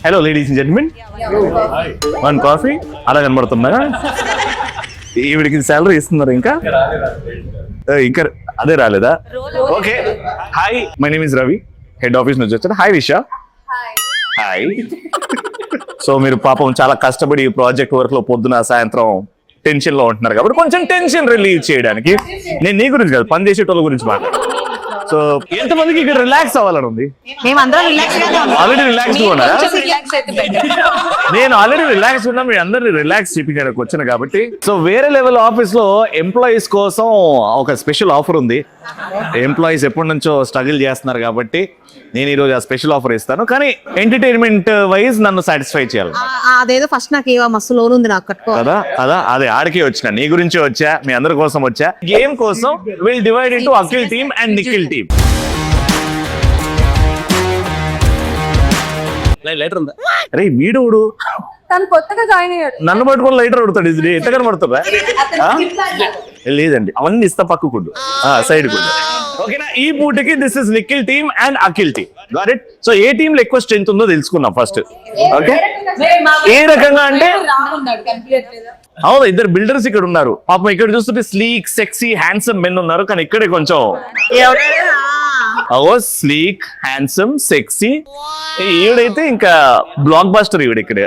Hello ladies and gentlemen, one coffee. అలా కనబడుతుందా? ఈవిడికి శాలరీ ఇస్తున్నారు ఇంకా అదే రాలేదా? Okay, hi, my name is Ravi, head office నుంచి వచ్చాను. హాయ్ విషా. హాయ్. సో మీరు పాపం చాలా కష్టపడి ప్రాజెక్ట్ వర్క్ లో పొద్దున సాయంత్రం టెన్షన్ లో ఉంటున్నారు కాబట్టి కొంచెం టెన్షన్ రిలీవ్ చేయడానికి నేను నీ గురించి కాదు, పని చేసేటోళ్ళ గురించి మాట్లాడు. సో ఎంతమందికి ఇక్కడ రిలాక్స్ అవ్వాలని ఉంది? ఆల్రెడీ రిలాక్స్ ఉన్నారా? నేను ఆల్రెడీ రిలాక్స్ ఉన్నా, మీ అందరినీ రిలాక్స్ చేయించడానికి వచ్చాను కాబట్టి. సో వేరే లెవెల్ ఆఫీస్ లో ఎంప్లాయీస్ కోసం ఒక స్పెషల్ ఆఫర్ ఉంది. ఎంప్లాయీస్ ఎప్పటి నుంచో స్ట్రగుల్ చేస్తున్నారు కాబట్టి నేను ఈ రోజు ఆ స్పెషల్ ఆఫర్ ఇస్తాను. కానీ ఎంటర్టైన్మెంట్ వైజ్ నన్ను సాటిస్ఫై చేయాలి. అదేదో ఫస్ట్ నాకు మస్తు లోన్ ఉంది నాకు కట్టుకో కదా. అదే ఆడికే వచ్చిన, నీ గురించి వచ్చా, మీ అందరి కోసం వచ్చా. గేమ్ కోసం will divide into Akhil team and Nikhil team. Lighter ఉందా? అరే వీడు తను కొత్తగా జాయిన్ అయ్యాడు, నన్ను పట్టుకొని లైటర్ అడుగుతాడు. ఇది ఎంత కనబడుతుందా? లేదండి, అవన్నీ ఇస్తా పక్కకుండు, సైడ్ కుండు. ఓకేనా? ఈ పూటకి this is Nikhil team and Akhil team. Got it? So A team లో ఎక్కువ స్ట్రెంత్ ఉందో తెలుసుకుందాం ఫస్ట్. ఓకే, ఏ రకంగా అంటే అవును, ఇద్దరు బిల్డర్స్ ఇక్కడ ఉన్నారు. పాపం ఇక్కడ చూస్తుంటే స్లీక్ సెక్సీ హ్యాండ్సమ్ మెన్ ఉన్నారు, కానీ ఇక్కడే కొంచెం స్లీక్ హ్యాండ్సమ్ సెక్సీ. ఈవిడైతే ఇంకా బ్లాక్ బాస్టర్ ఈవిడ ఇక్కడ.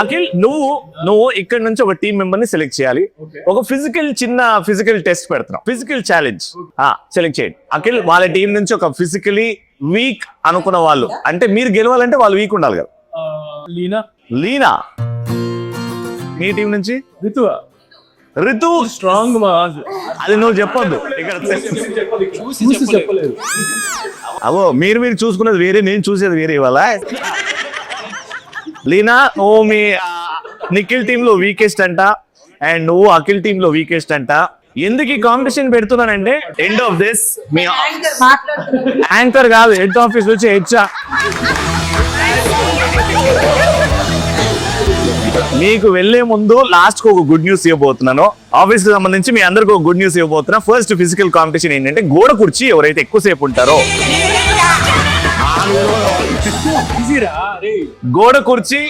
అఖిల్, నువ్వు ఇక్కడ నుంచి ఒక టీం మెంబర్ ని సెలెక్ట్ చేయాలి. ఒక చిన్న ఫిజికల్ టెస్ట్ పెడుతున్నాం, ఫిజికల్ ఛాలెంజ్ సెలెక్ట్ చేయండి. అఖిల్, వాళ్ళ టీం నుంచి ఒక ఫిజికలీ వీక్ అనుకున్న వాళ్ళు, అంటే మీరు గెలవాలంటే వాళ్ళు వీక్ ఉండాలి కదా. లీనా. మీ టీం నుంచి రితు స్ట్రాంగ్. అది నువ్వు చెప్పొద్దు ఇక్కడ. అవో మీరు చూసుకున్నది వేరే, నేను చూసేది వేరే. ఇవాళ లీనా, నువ్వు మీ నిఖిల్ టీమ్ లో వీకెస్ట్ అంట, అండ్ నువ్వు అఖిల్ టీమ్ లో వీకెస్ట్ అంట. ఎందుకు ఈ కాంపిటీషన్ పెడుతున్నానంటే ఎండ్ ఆఫ్ దిస్ మీ యాంకర్ కాదు, హెడ్ ఆఫీస్ వచ్చి హెచ్చా మీకు వెళ్లే ముందు లాస్ట్ కు ఒక గుడ్ న్యూస్ ఇవ్వబోతున్నాను. ఆఫీస్ కి సంబంధించి మీ అందరికి ఒక గుడ్ న్యూస్ ఇవ్వబోతున్నా. ఫస్ట్ ఫిజికల్ కాంపిటీషన్ ఏంటంటే గోడ కుర్చీ ఎవరైతే ఎక్కువసేపు ఉంటారో, గోడ కుర్చీ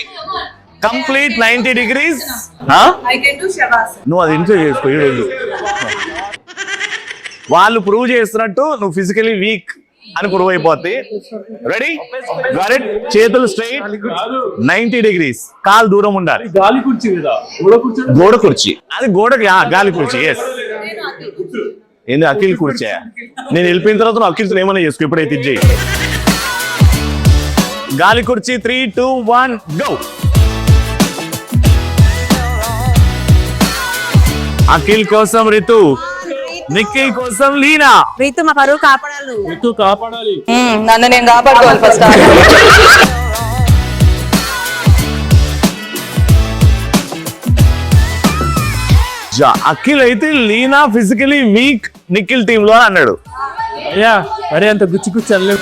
కంప్లీట్ 90 degrees. నువ్వు అది ఇంట్లో చేసుకో. వాళ్ళు ప్రూవ్ చేస్తున్నట్టు నువ్వు ఫిజికలీ వీక్ అని ప్రూవ్ అయిపోద్ది. రెడీ? చేతులు స్ట్రైట్, 90 degrees, కాలు దూరం ఉండాలి. గోడ కుర్చీ అది గోడకి గాలి కుర్చీ. ఎస్, ఏంది అఖిల్ కుర్చీ? నేను వెళ్ళిపోయిన తర్వాత నువ్వు అఖిల్తో ఏమైనా చేసుకో. ఇప్పుడైతే ఇది చేయి. గాలి కుర్చీ. 3, 2, 1 గో. అఖిల్ కోసం రితు, నిఖిల్ కోసం లీనా. రీతు మా పరువు కాపాడాలి. నన్ను నేను కాపాడుకోవాలి ఫస్ట్. అఖిల్ అయితే Leena physically weak Nikhil team లో అన్నాడు. అయ్యా మరి అంత గుచ్చి అల్లు.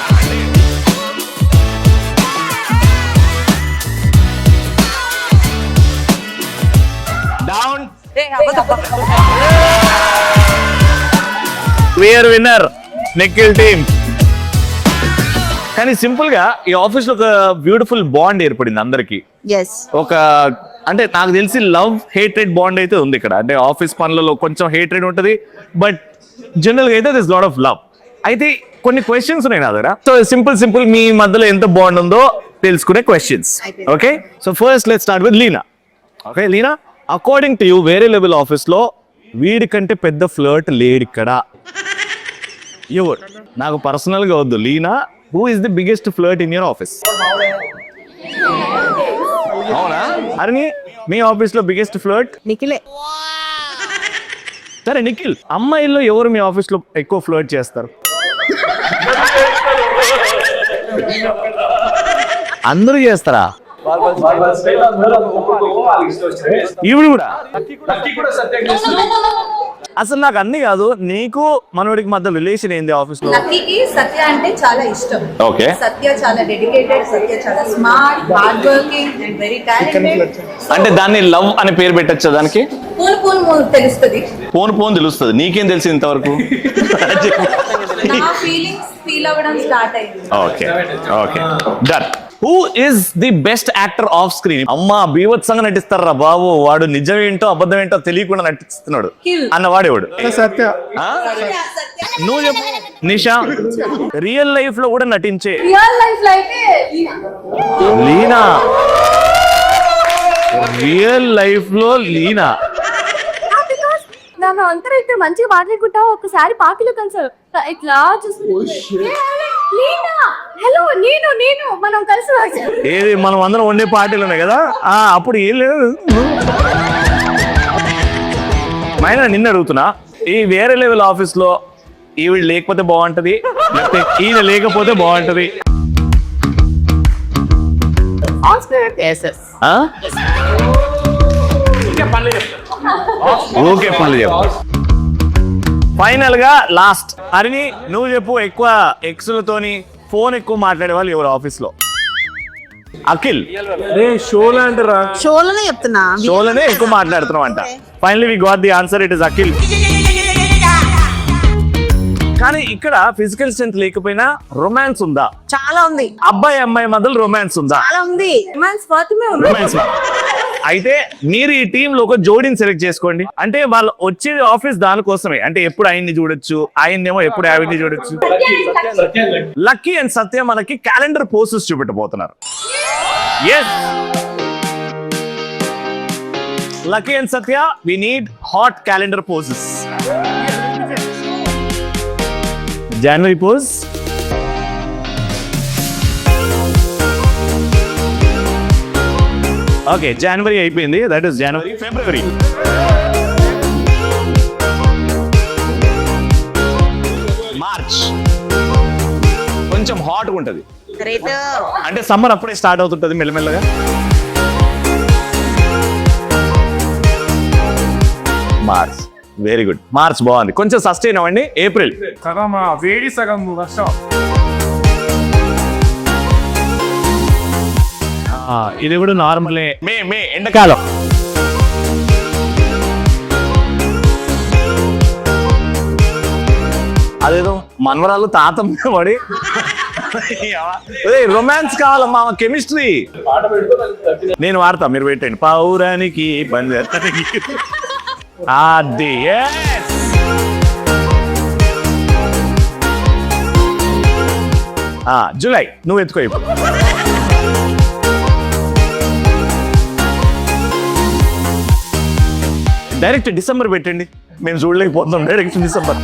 Down. Clear winner Nikhil team. కానీ సింపుల్ గా ఈ ఆఫీస్ లో ఒక బ్యూటిఫుల్ బాండ్ ఏర్పడింది అందరికి. ఒక అంటే నాకు తెలిసి లవ్ హేట్రెడ్ బాండ్ అయితే ఉంది ఇక్కడ. అంటే ఆఫీస్ పనులలో కొంచెం హేట్రెడ్ ఉంటది, బట్ జనరల్ గా అయితే దిస్ లాట్ ఆఫ్ లవ్. అయితే కొన్ని క్వశ్చన్స్ ఉన్నాయి నా దగ్గర. సో సింపుల్ మీ మధ్యలో ఎంత బాండ్ ఉందో తెలుసుకునే questions. Okay, so first let's start with Leena. Okay Leena, according to you వేరే లెవెల్ ఆఫీస్ లో వీడి కంటే పెద్ద ఫ్లర్ట్ లేడు ఇక్కడ. ఎవరు? నాకు పర్సనల్ గా వద్దు. Leena, who is the biggest flirt in your office? అవునా? అరే మీ ఆఫీస్ లో బిగ్గెస్ట్ ఫ్లర్ట్ నిఖిలే. సరే నిఖిల్, అమ్మాయిల్లో ఎవరు మీ ఆఫీస్ లో ఎక్కువ ఫ్లర్ట్ చేస్తారు? అందరూ చేస్తారా? ఈవిడ కూడా? అసలు నాకు అన్ని కాదు, నీకు మనోడికి మధ్య రిలేషన్ ఏంది ఆఫీస్ లో? లక్కీకి సత్య అంటే చాలా ఇష్టం. ఓకే. సత్య చాలా డెడికేటెడ్, సత్య చాలా smart, hard working and very talented. అంటే దాన్ని లవ్ అని పేరు పెట్టచ్చా దానికి? పోను తెలుస్తుంది. పోను తెలుస్తుంది. నీకేం తెలిసింది ఇంతవరకు? నా ఫీలింగ్స్ ఫీల్ అవ్వడం స్టార్ట్ అయింది. Okay okay done. Who is the best actor off screen? అమ్మా బీభత్సంగా నటిస్తారా బాబు, వాడు నిజం ఏంటో అబద్ధం ఏంటో తెలియకుండా నటిస్తున్నాడు అన్నవాడేవాడు. సత్య. నువ్వు చెప్పు నిషా. రియల్ లైఫ్ లో కూడా నటించే రియల్ లైఫ్ లో అయితే లీనా. రియల్ లైఫ్ లో లీనా. నన్ను అందరూ ఇద్దరు మంచిగా మాట్లాడుకుంటా ఒకసారి పార్టీలో కలిసారు ఇట్లా హలో నేను మనం కలిసి ఏది మనం అందరం వండే పార్టీలు ఉన్నాయి కదా, అప్పుడు ఏం లేదు. మైనా నిన్ను అడుగుతున్నా, ఈ వేరే లెవెల్ ఆఫీస్ లో ఈవిడ లేకపోతే బాగుంటది, లేకపోతే ఈయన లేకపోతే బాగుంటది? ఓకే పనులు చెప్పు. ఫైనల్ గా లాస్ట్ హరిని నువ్వు చెప్పు, ఎక్కువ ఎక్స్లతోని ఫోన్ ఎక్కువ మాట్లాడే వాళ్ళు ఎవరు ఆఫీస్ లో? అఖిల్. షోలో అంటారా? షోలోనే చెప్తున్నా, షోలోనే ఎక్కువ మాట్లాడుతున్నావు అంట. Finally we got the answer, it is Akhil. కానీ ఇక్కడ ఫిజికల్ స్ట్రెంత్ లేకపోయినా రొమాన్స్ ఉందా? చాలా ఉంది. అబ్బాయి అమ్మాయి మధ్యలో రొమాన్స్ ఉందా? చాలా ఉంది. రొమాన్స్. అయితే మీరు ఈ టీమ్ లో ఒక జోడీని సెలెక్ట్ చేసుకోండి. అంటే వాళ్ళు వచ్చే ఆఫీస్ దానికోసమే, అంటే ఎప్పుడు ఆయన్ని చూడొచ్చు, ఆయన్నేమో ఎప్పుడు ఆవిడ్ని చూడొచ్చు. లక్కీ అండ్ సత్య మనకి క్యాలెండర్ పోస్టర్స్ చూపెట్టబోతున్నారు. Yes, Lucky and Satya, we need hot calendar poses. జనవరి పోజ్, ఓకే జనవరి అయిపోయింది, దట్ ఈస్ జనవరి. ఫిబ్రవరి, మార్చ్ కొంచెం హాట్గా ఉంటుంది, అంటే సమ్మర్ అప్పుడే స్టార్ట్ అవుతుంటది మెల్లమెల్లగా. మార్చ్, వెరీ గుడ్, మార్చ్ బాగుంది, కొంచెం సస్టైన్ అవ్వండి. ఏప్రిల్ సగం వేడి సగం వర్షం. ఇది కూడా నార్మలే. మే ఎండాకాలం. అదేదో మనవరాలు తాతం పడి రొమాన్స్ కావాలమ్మా, కెమిస్ట్రీ. నేను వాడతా, మీరు పెట్టండి. పౌరానికి అది జూలై, నువ్వు ఎత్తుకో ఇప్పుడు. డైరెక్ట్ డిసెంబర్ పెట్టండి, మేము చూడలేకపోతున్నాం. డైరెక్ట్ డిసెంబర్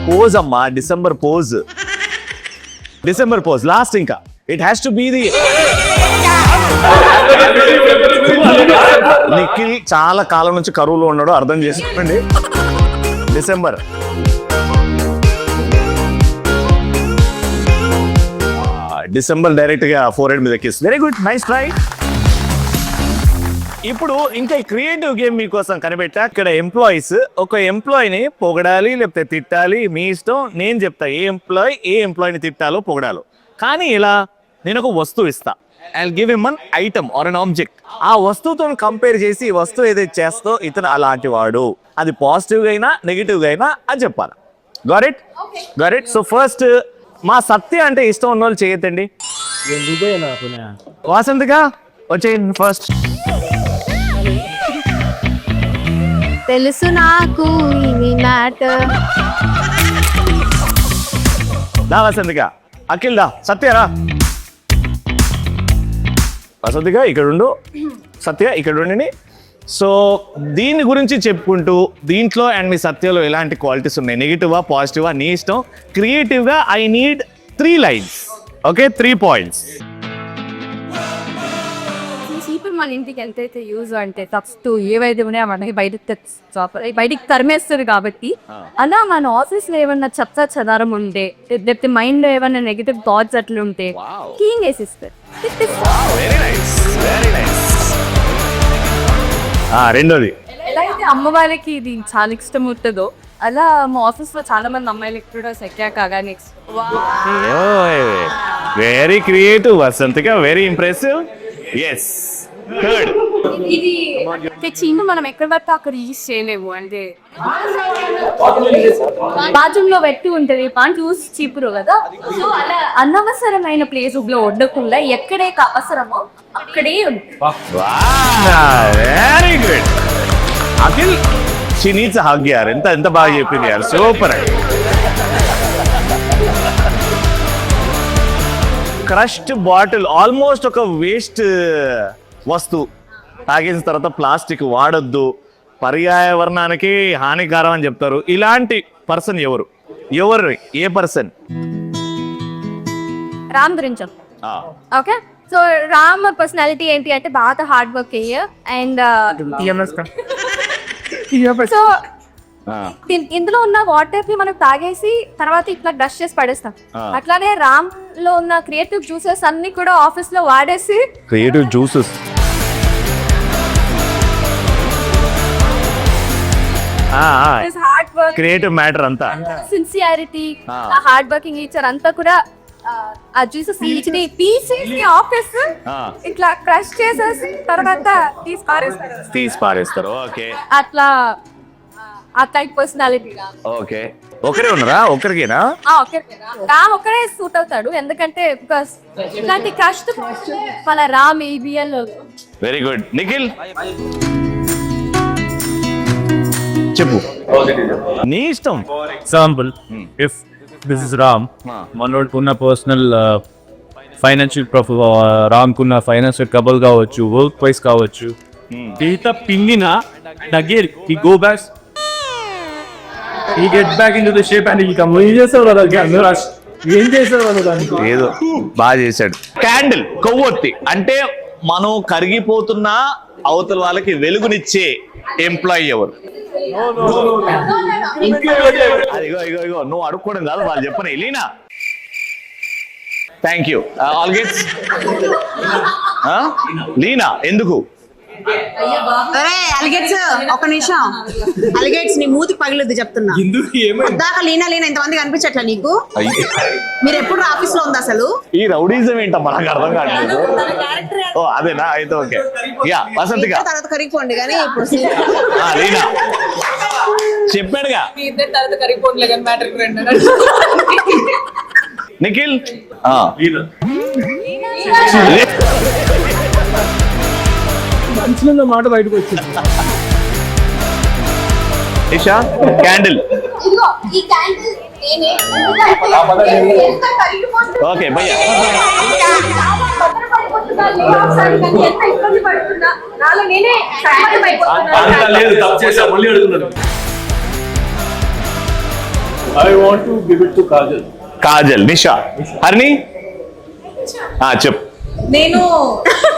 పోజ్ అమ్మా, December pose, December pose last. ఇంకా it has to be the. Nikhil చాలా కాలం నుంచి కరువులో ఉన్నాడు, అర్థం చేసుకోండి. డిసెంబర్, డిసెంబర్ డైరెక్ట్ గా ఫోర్ హెడ్ మీద ఎక్కిస్తుంది. Very good, nice try. ఇప్పుడు ఇంకా క్రియేటివ్ గేమ్ మీకోసం కనిపెట్టా. ఇక్కడ ఎంప్లాయీస్ ఒక ఎంప్లాయీని పొగడాలి లేకపోతే తిట్టాలి, మీ ఇష్టం. నేను చెప్తా ఏ ఎంప్లాయీని తిట్టాలో పొగడాలో. కానీ ఇలా నేను ఒక వస్తువు ఇస్తా, I will give him an item are an object. ఆ వస్తువుతో కంపేర్ చేసి ఈ వస్తువు ఏదైతే చేస్తో ఇతను అలాంటి వాడు, అది పాజిటివ్ గా అయినా నెగిటివ్ గా అయినా అది చెప్పాలి. Got it. సో ఫస్ట్ మా సత్య అంటే ఇష్టం ఉన్న వాళ్ళు చేయొద్దండి. వాసంతిగా వచ్చేయండి ఫస్ట్. తెలుసు నాకు దా వసంతిగా. అఖిల్ దా. సత్యరా. వసంతిగా ఇక్కడ ఉండు, సత్య ఇక్కడ ఉండండి. సో దీని గురించి చెప్పుకుంటూ దీంట్లో అండ్ మీ సత్యలో ఎలాంటి క్వాలిటీస్ ఉన్నాయి, నెగిటివా పాజిటివా నీ ఇష్టం. క్రియేటివ్గా I need 3 lines. Okay, 3 points. ఇప్పుడు మన ఇంటికి ఎంతైతే యూజ్ అంటే ఫస్ట్ ఏవైతే ఉన్నాయో మనకి బయటికి తరిమేస్తుంది కాబట్టి, అలా మన ఆఫీస్ లో ఏమన్నా చెత్త చెదారం ఉంటే లేకపోతే మైండ్ లో ఏమన్నా నెగిటివ్ థాట్స్ అట్లా ఉంటే క్లీన్ చేసిస్తారు. రెండోది, ఎలా అయితే అమ్మ వాళ్ళకి ఇది చాలా ఇష్టం ఉంటుందో అలా మా ఆఫీస్ లో చాలా మంది అమ్మాయిలకి కూడా సెక్యాక కానీ వెరీ క్రియేటివ్ వసంతిగా, వెరీ ఇంప్రెసివ్. ఎస్, థర్డ్ ఇది తెచ్చి మనం ఎక్కడ పడితే అక్కడ యూజ్ చేయలేము అంటే బాత్రూమ్ లో పెట్టి ఉంటది పాయింట్ యూస్ చీపురు కదా. సో అలా అనవసరమైన ప్లేస్ లో ఉండకుండా ఎక్కడే అవసరమో అక్కడే ఉంది. Very good Akhil, she needs hug యార్. ఎంత బాగా చెప్పింది యార్, సూపర్. క్రష్డ్ బాటిల్ ఆల్మోస్ట్ ఒక వేస్ట్ వస్తువు. తాగేసిన తర్వాత ప్లాస్టిక్ వాడొద్దు, పర్యావరణానికి హానికరం అని చెప్తారు. ఇలాంటి పర్సన్ ఎవరు? ఏ పర్సన్? రామ్ గురించి ఓకే. సో రామ్ పర్సనాలిటీ ఏంటి అంటే బాగా హార్డ్ వర్క్ అండ్ సో ఇందులో ఉన్న వాటర్ ని మనం తాగేసి తర్వాత ఇట్లా బ్రష్ చేసి పడేస్తాం. అట్లానే రామ్ లో ఉన్న క్రియేటివ్ జ్యూసెస్ అన్ని కూడా ఆఫీస్ లో వాడేసి creative juices hard work creative matter అంతా సిన్సియారిటీ హార్డ్ వర్కింగ్ నేచర్ అంతా కూడా ఆ జ్యూసెస్ తీసేసి ఆఫీస్ ఇట్లా క్రష్ చేసేసి తర్వాత తీసి పారేస్తారు. ఓకే, అట్లా ఆ టైప్ పర్సనాలిటీ. ఓకే. ఒకరే ఉన్నారా? ఒకరికేనా? రామ్ ఒకరే సూట్ అవుతాడు ఎందుకంటే బికాస్ ఇట్లాంటి క్రష్ మన Ram EBL. Very good. Nikhil చెప్పు, నీ ఇష్టం. Example, if this is Ram, మనోడుకున్న పర్సనల్ ఫైనాన్షియల్ రామ్ కున్న ఫైనాన్షియల్ ట్రబుల్ కావచ్చు, వర్క్ వైస్ కావచ్చు, ఈత పిండిన again he go back, he get back into the shape and he come. ఏం చేసావు దానికి? ఏదో బాగా చేశాడు. క్యాండిల్, కొవ్వొత్తి అంటే మనం కరిగిపోతున్న అవతల వాళ్ళకి వెలుగునిచ్చే ఎంప్లాయీ ఎవరు? ఇగో నువ్వు అడుక్కోవడం కాదు, వాళ్ళు చెప్పని. Leena, thank you. ఆల్ గెట్స్. లీనా ఎందుకు? అలిగేట్స్ ఒక నిమిషం. అలిగేట్స్ నీ మూతి పగిలిద్ది చెప్తున్నా. దాకా లీనా ఇంతమంది కనిపించట్లా నీకు? మీరు ఎప్పుడు ఆఫీస్ లో ఉంది అసలు? ఈ రౌడీజం ఏంటమ్మా, నాకు అర్థం కావట్లేదు. ఓ అదేనా? అయితే ఓకే. యా వసంతిగా తర్వాత కరిగిపోండి కానీ ఇప్పుడు లీనా చెప్పాడుగా. నిఖిల్ మంచిగా మాట బయటకు వచ్చింది. ఇషా, క్యాండిల్. ఓకే భయ్యా. లేదు, తప్పు చేసా, మళ్ళీ అడుగుతున్నాను. I want to give it to Kajal. Kajal. నిషా. హరిణి చెప్పు. నేను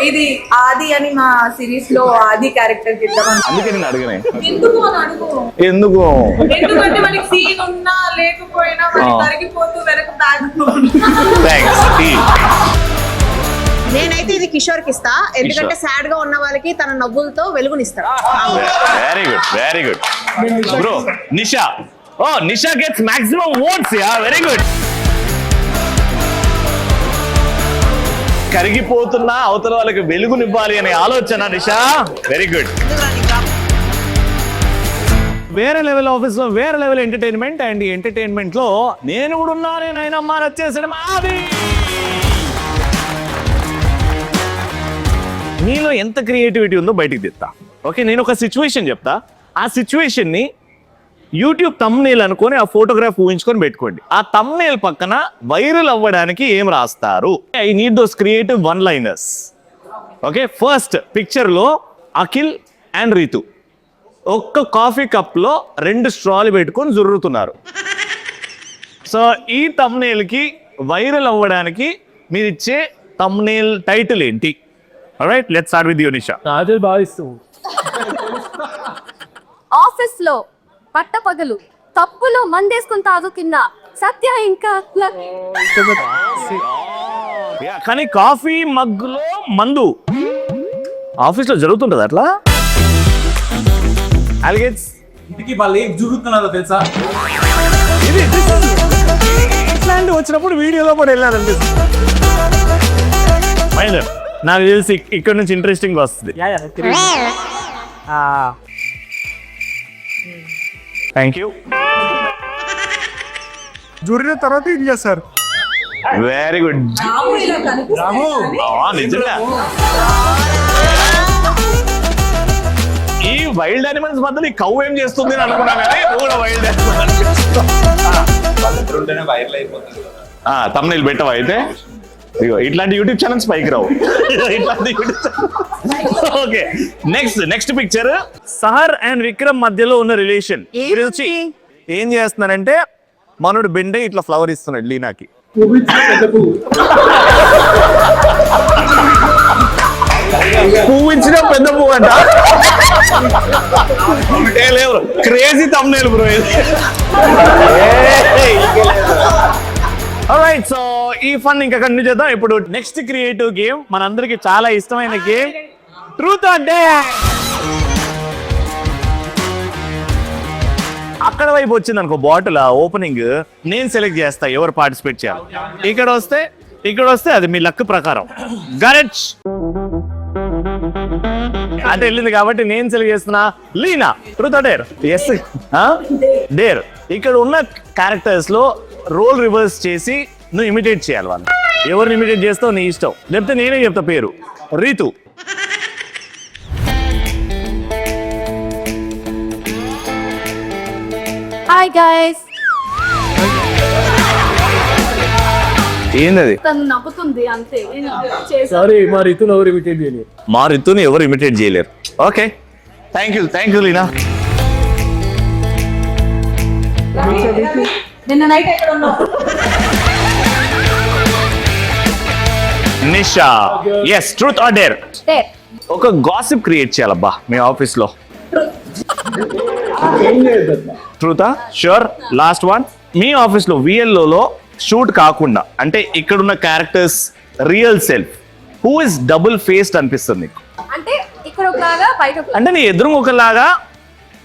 ఇది ఆది అని మా సిరీస్ లో ఆది క్యారెక్టర్ చేద్దామని. అందుకే నేను అడిగిన ఎందుకు అని అడుగు. ఎందుకు? ఎందుకంటే మనకి సీన్ ఉన్నా లేకపోయినా కరిగిపోతూ వెనక బ్యాక్. థ్యాంక్స్. నేనైతే ఇది కిషోర్ కి ఇస్తా, ఎందుకంటే సాడ్ గా ఉన్న వాళ్ళకి తన నవ్వులతో వెలుగునిస్తాడు. Very good, very good bro. Nisha. Oh Nisha gets maximum votes. Ya very good. కరిగిపోతున్నా అవతల వాళ్ళకి వెలుగునివ్వాలి అనే ఆలోచన నిషా. Very good. వేరే లెవెల్ ఆఫీస్ లో వేరే లెవెల్ ఎంటర్టైన్మెంట్. అండ్ ఈ ఎంటర్టైన్మెంట్ లో నేను కూడా ఉన్నానే నాయనమ్మా వచ్చేసడం అది. మీలో ఎంత క్రియేటివిటీ ఉందో బయటికి తెస్తా. ఓకే, నేను ఒక సిచ్యువేషన్ చెప్తా. ఆ సిచ్యువేషన్ ని యూట్యూబ్ తమ్నేల్ అనుకొని ఆ ఫోటోగ్రాఫ్ ఊహించుకొని పెట్టుకోండి. ఆ తమ్నేల్ పక్కన వైరల్ అవ్వడానికి ఏం రాస్తారు? I need those creative one liners. Okay, first picture లో అఖిల్ అండ్ రీతు ఒక్క కాఫీ కప్ లో 2 స్ట్రాలు పెట్టుకొని జుర్రుతున్నారు. సో ఈ తమ్నేల్ కి వైరల్ అవ్వడానికి మీరు ఇచ్చే తమ్నేల్ టైటిల్ ఏంటి? Alright, let's start with you Nisha. Kajal బాగా ఇస్తావు. ఆఫీస్ లో పట్టపగలు తప్పులు మందేసుకుని తాగు కింద సత్య ఇంకా కానీ కాఫీ మగ్గులో మందు ఆఫీస్ లో జరుగుతుంటది అట్లా. అలిగేట్స్ ఇంటికి వాళ్ళు ఏం జరుగుతున్నారో తెలుసా? ఇది ఇట్లాంటి వచ్చినప్పుడు వీడియోలో కూడా వెళ్ళాలంటే నాకు తెలిసి ఇక్కడ నుంచి ఇంట్రెస్టింగ్ వస్తుంది. Thank you. జూరిన తర్వాత ఏం చేస్తారు? Very good. నిజంగా ఈ వైల్డ్ యానిమల్స్ మధ్యలో ఈ కౌ ఏం చేస్తుంది అని అనుకున్నా కానీ కూడా వైల్డ్ తమ్ముళ్ళు పెట్టవా అయితే? ఇగో ఇట్లాంటి యూట్యూబ్ ఛానల్స్ పైకి రావు. ఇట్లాంటి okay, next picture Sahar and Vikram మధ్యలో ఉన్న రిలేషన్ గురించి ఏం చేస్తున్నారంటే మనోడు బెండే ఇట్లా ఫ్లవర్ ఇస్తున్నాడు లీనాకి. పువ్వు ఇచ్చిన పెద్ద పువ్వు అంట. క్రేజీ తమ్ముళ్ళు బ్రో ఇది. ఆల్రైట్, సో ఈ ఫన్ ఇంకా కంటిన్యూ చేద్దాం. ఇప్పుడు నెక్స్ట్ క్రియేటివ్ గేమ్ మనందరికి చాలా ఇష్టమైన గేమ్ ట్రూత్ ఆర్ డేర్. అక్కడ వైపు వచ్చింది అనుకో బాటిల్ ఓపెనింగ్, నేను సెలెక్ట్ చేస్తా ఎవరు పార్టిసిపేట్ చేయాలి. ఇక్కడ వస్తే అది మీ లక్ ప్రకారం. గరెట్ అంటే వెళ్ళింది కాబట్టి నేను సెలెక్ట్ చేస్తున్నా Leena. Truth or dare? Yes, dare. ఇక్కడ ఉన్న క్యారెక్టర్స్ లో రోల్ రివర్స్ చేసి నువ్వు ఇమిటేట్ చేయాలి. వాళ్ళు ఎవరిని ఇమిటేట్ చేస్తావు నీ ఇష్టం, లేకపోతే నేనే చెప్తా పేరు. రీతు. Hi guys. ఏంది తను నవ్వుతుంది అంతే. సారీ, మా రితుని ఎవరు ఇమిటేట్ చేయలేరు. మా రితుని ఎవరు ఇమిటేట్ చేయలేరు. Okay, thank you Leena. నిన్న నైట్ ఎక్కడ ఉన్నావు? Nisha. Yes, truth or dare? ఒక గాసిప్ క్రియేట్ చేయాలబ్బా మీ ఆఫీస్ లో. ట్రూతా? ష్యూర్. Last one. మీ ఆఫీస్ లో VLO లో షూట్ కాకుండా అంటే ఇక్కడున్న characters real self who is double faced అనిపిస్తుంది నీకు? అంటే ఇక్కడ ఒకలాగా బయట ఒకలాగా. అంటే నీ ఎదురు ఒకలాగా,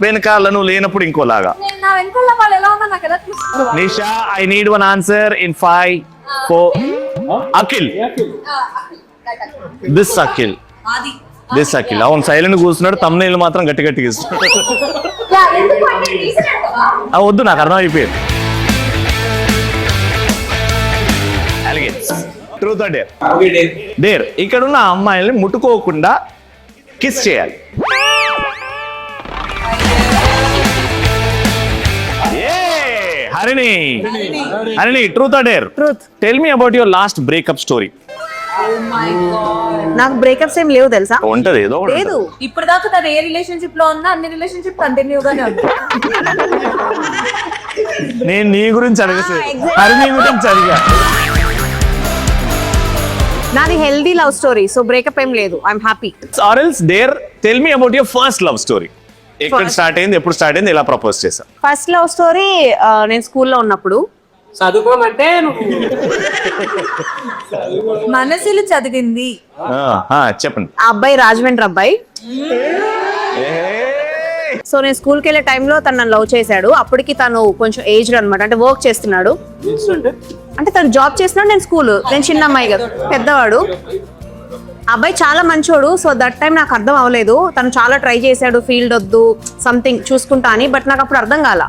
వెనకాల నువ్వు లేనప్పుడు ఇంకోలాగా. నా వెనకాల వాళ్ళు ఎలా ఉన్నా నాకు ఎలా తెలుస్తుంది? Nisha, I need one answer in 5, 4. Akhil. This Akhil. అవును, సైలెంట్ కూర్చున్నాడు. తమ్ముళ్ళు మాత్రం గట్టి గట్టిగా ఇస్తున్నాడు. వద్దు, నాకు అర్థం అయిపోయింది. Truth or dare? డేర్. ఇక్కడ ఉన్న అమ్మాయిల్ని ముట్టుకోకుండా కిస్ చేయాలి. Harini, truth or dare? Truth. Tell me about your last breakup story. నాకు బ్రేకప్స్ ఏం లేవు తెలుసా. ఉంటది ఏదో ఒకటి లేదు. ఇప్పుడు దాకా తను ఏ రిలేషన్షిప్ లో ఉన్నా అన్ని రిలేషన్షిప్ కంటిన్యూ గానే ఉంది. నేను నీ గురించి అడిగేసి హరిణి గురించి అడిగా. నాది healthy love story, so breakup ఏం లేదు. I'm happy. Or else dare tell me about your first love story. ఎక్కడ స్టార్ట్ అయింది, ఎప్పుడు స్టార్ట్ అయింది, ఎలా ప్రపోజ్ చేశా? ఫస్ట్ లవ్ స్టోరీ నేను స్కూల్లో ఉన్నప్పుడు. చదువుకోమంటే మనసులు చదివింది. చెప్పండి. ఆ అబ్బాయి రాజమండ్రి అబ్బాయి. సో నేను స్కూల్కి వెళ్ళే టైంలో తను నన్ను లవ్ చేశాడు. అప్పటికి తను కొంచెం ఏజ్డ్ అనమాట, అంటే వర్క్ చేస్తున్నాడు. అంటే తను జాబ్ చేస్తున్నాడు, నేను చిన్న అమ్మాయి కదా, పెద్దవాడు. అబ్బాయి చాలా మంచోడు. సో దట్ టైం నాకు అర్థం అవ్వలేదు. తను చాలా ట్రై చేశాడు, ఫీల్డ్ వద్దు సంథింగ్ చూసుకుంటా అని. బట్ నాకు అప్పుడు అర్థం కాల.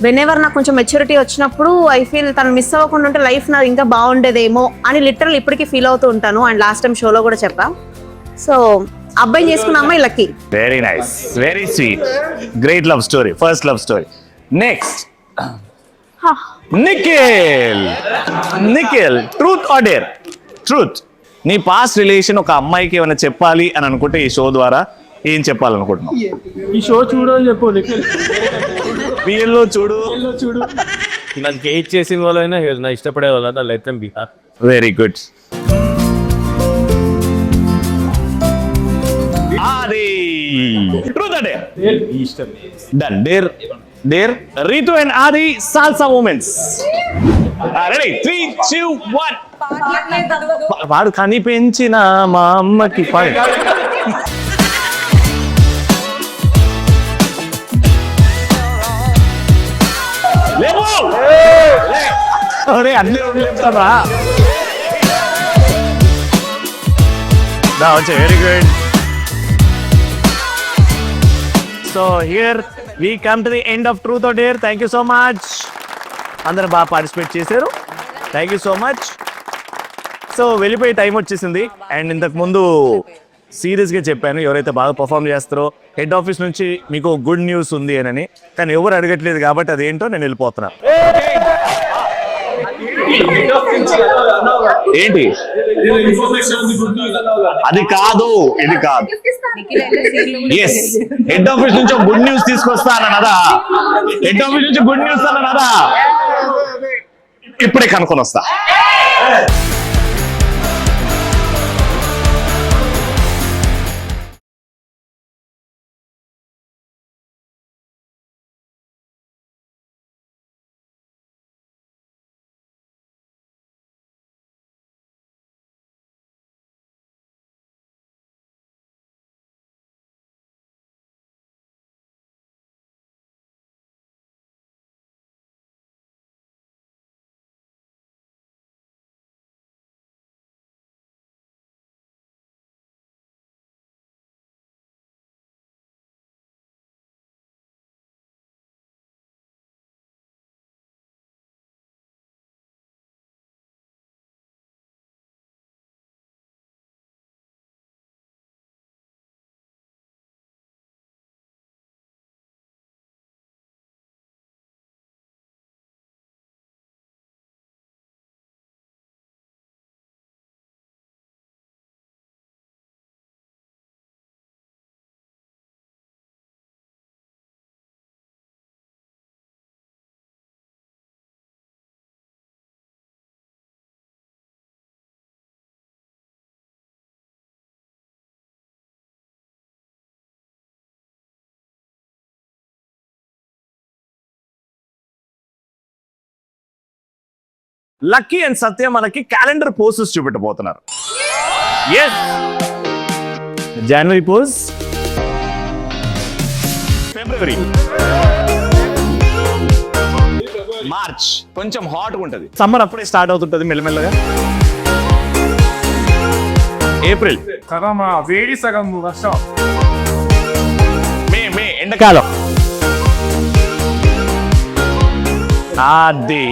వెనెవర్ నాకు కొంచెం మెచ్యూరిటీ వచ్చినప్పుడు ఐ ఫీల్ తను మిస్ అవ్వకుండా ఉంటే లైఫ్ నాకు ఇంకా బాగుండేదేమో అని లిటరల్ ఇప్పటికీ ఫీల్ అవుతూ ఉంటాను. అండ్ లాస్ట్ టైం షోలో కూడా చెప్పా. సో అబ్బాయి చేసుకున్న అమ్మాయి lucky. Very nice, very sweet, great love story, first love story. Next Nikhil, truth or dare? Truth. నీ పాస్ట్ రిలేషన్ ఒక అమ్మాయికి ఏమైనా చెప్పాలి అని అనుకుంటే ఈ షో ద్వారా ఏం చెప్పాలనుకుంటున్నావు? ఈ షో చూడు అని చెప్పు. VLO చూడు. నాకు గేట్ చేసిన వాళ్ళైనా నా ఇష్టపడే వాళ్ళ let them be happy. Very good. ఆది ట్రూత్ ఆర్ డేర్? ఇష్టం. డన్. డేర్ రీతు అండ్ ఆది సాల్సా మూమెంట్స్. రెడీ? 3, 2, 1. వాడు కనిపెంచిన మా అమ్మకి అన్ని చెప్తారా? Very good. So here we come to the end of truth or dare. Thank you so much. అందరూ బాగా పార్టిసిపేట్ చేశారు. Thank you so much. So వెళ్ళిపోయే టైం వచ్చేసింది. అండ్ ఇంతకు ముందు సీరియస్గా చెప్పాను, ఎవరైతే బాగా పర్ఫామ్ చేస్తారో హెడ్ ఆఫీస్ నుంచి మీకు గుడ్ న్యూస్ ఉంది అని. కానీ ఎవరు అడగట్లేదు కాబట్టి అదేంటో నేను వెళ్ళిపోతున్నా. ఏంటి అది కాదు, ఇది కాదు. ఎస్, హెడ్ ఆఫీస్ నుంచి గుడ్ న్యూస్ తీసుకొస్తానన్నదా? హెడ్ ఆఫీస్ నుంచి గుడ్ న్యూస్ అన్నదా? ఇప్పుడే కనుక్కొని వస్తా. లక్కీ అండ్ సత్య మనకి క్యాలెండర్ పోస్టర్స్ చూపెట్టబోతున్నారు. ఎస్, జనవరి పోజ్, ఫిబ్రవరి, మార్చ్ కొంచెం హాట్ ఉంటది. సమ్మర్ అప్పుడే స్టార్ట్ అవుతుంటది మెల్లమెల్లగా. ఏప్రిల్ సగం వేడి సగం వర్షం. మే ఎండాకాలం. అది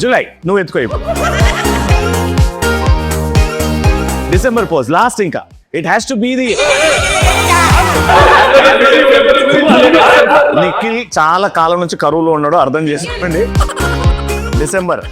జూలై, నువ్వు ఎత్తుకో ఇప్పుడు. December pose last. ఇంకా it has to be the Nikhil చాలా కాలం నుంచి కరువులో ఉన్నాడు, అర్థం చేసుకోండి. డిసెంబర్,